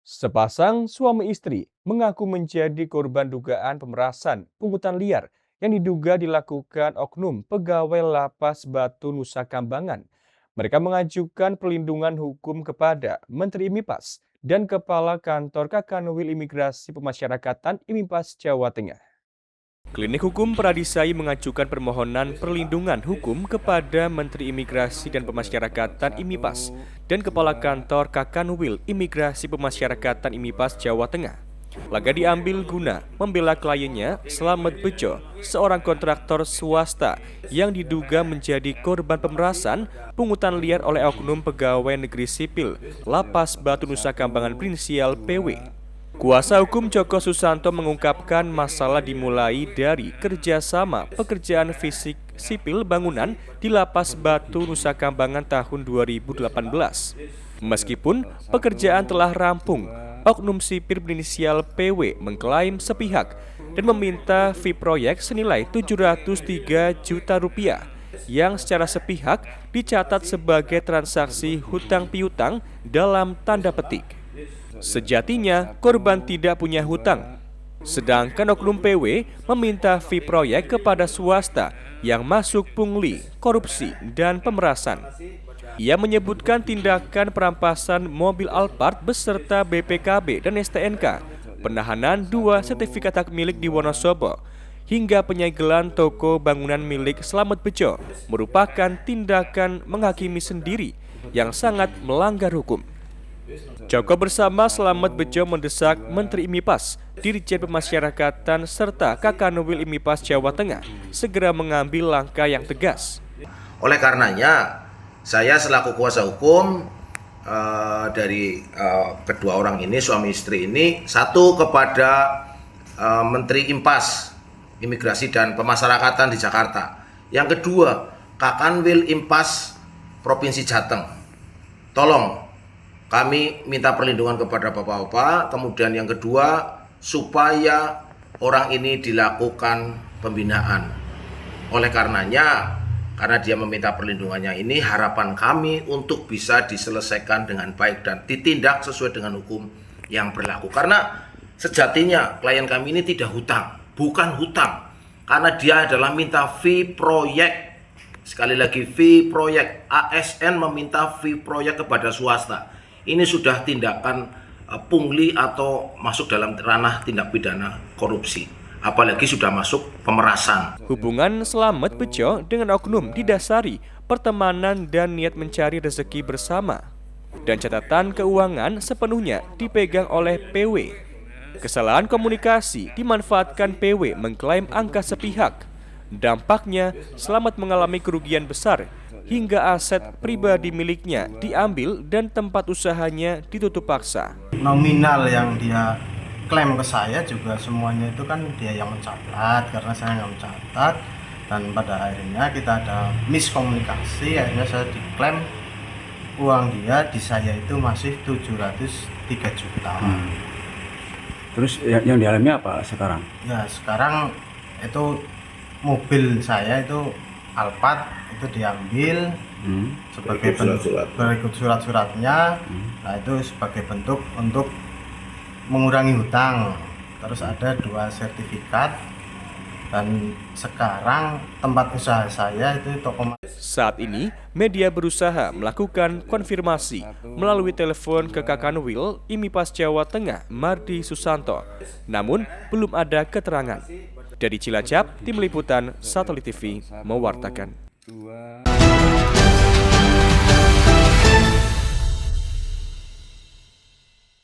Sepasang suami istri mengaku menjadi korban dugaan pemerasan pungutan liar yang diduga dilakukan oknum pegawai Lapas Batu Nusa Kambangan. Mereka mengajukan perlindungan hukum kepada Menteri IMIPAS dan Kepala Kantor Kakanwil Imigrasi Pemasyarakatan IMIPAS Jawa Tengah. Klinik Hukum Pradisai mengajukan permohonan perlindungan hukum kepada Menteri Imigrasi dan Pemasyarakatan IMIPAS dan Kepala Kantor Kakanwil Imigrasi Pemasyarakatan IMIPAS Jawa Tengah. Laga diambil guna membela kliennya Slamet Bejo, seorang kontraktor swasta yang diduga menjadi korban pemerasan pungutan liar oleh oknum pegawai negeri sipil Lapas Batu Nusa Kambangan berinisial PW. Kuasa hukum Joko Susanto mengungkapkan masalah dimulai dari kerjasama pekerjaan fisik sipil bangunan di Lapas Batu Nusa Kambangan tahun 2018. Meskipun pekerjaan telah rampung, oknum sipir berinisial PW mengklaim sepihak dan meminta fee proyek senilai 703 juta rupiah yang secara sepihak dicatat sebagai transaksi hutang piutang dalam tanda petik. Sejatinya, korban tidak punya hutang. Sedangkan oknum PW meminta fee proyek kepada swasta yang masuk pungli, korupsi, dan pemerasan. Ia menyebutkan tindakan perampasan mobil Alphard beserta BPKB dan STNK, penahanan 2 sertifikat hak milik di Wonosobo, hingga penyegelan toko bangunan milik Slamet Bejo merupakan tindakan menghakimi sendiri yang sangat melanggar hukum. Joko bersama Slamet Bejo mendesak Menteri IMIPAS, Dirjen Pemasyarakatan serta Kakanwil IMIPAS Jawa Tengah segera mengambil langkah yang tegas. Oleh karenanya, saya selaku kuasa hukum dari kedua orang ini, suami istri ini, satu kepada Menteri IMPAS, Imigrasi dan Pemasyarakatan di Jakarta. Yang kedua, Kakanwil IMPAS Provinsi Jateng. Tolong kami minta perlindungan kepada Bapak-Bapak. Kemudian yang kedua, supaya orang ini dilakukan pembinaan. Oleh karenanya, karena dia meminta perlindungannya ini, harapan kami untuk bisa diselesaikan dengan baik dan ditindak sesuai dengan hukum yang berlaku. Karena sejatinya klien kami ini tidak hutang, bukan hutang. Karena dia adalah minta fee proyek. Sekali lagi, fee proyek. ASN meminta fee proyek kepada swasta. Ini sudah tindakan pungli atau masuk dalam ranah tindak pidana korupsi. Apalagi sudah masuk pemerasan. Hubungan Slamet Bejo dengan oknum didasari pertemanan dan niat mencari rezeki bersama. Dan catatan keuangan sepenuhnya dipegang oleh PW. Kesalahan komunikasi dimanfaatkan PW mengklaim angka sepihak. Dampaknya, Slamet mengalami kerugian besar hingga aset pribadi miliknya diambil dan tempat usahanya ditutup paksa. Nominal yang dia klaim ke saya juga semuanya itu kan dia yang mencatat, karena saya nggak mencatat, dan pada akhirnya kita ada miskomunikasi. Akhirnya saya diklaim uang dia di saya itu masih 703 juta. Terus yang dialami apa sekarang? Ya sekarang itu mobil saya itu Alphard itu diambil sebagai berikut surat-suratnya. Nah itu sebagai bentuk untuk mengurangi hutang. Terus ada 2 sertifikat, dan sekarang tempat usaha saya itu toko. Saat ini, media berusaha melakukan konfirmasi melalui telepon ke Kakanwil IMIPAS Jawa Tengah, Mardi Susanto. Namun, belum ada keterangan. Dari Cilacap, Tim Liputan Satelit TV mewartakan.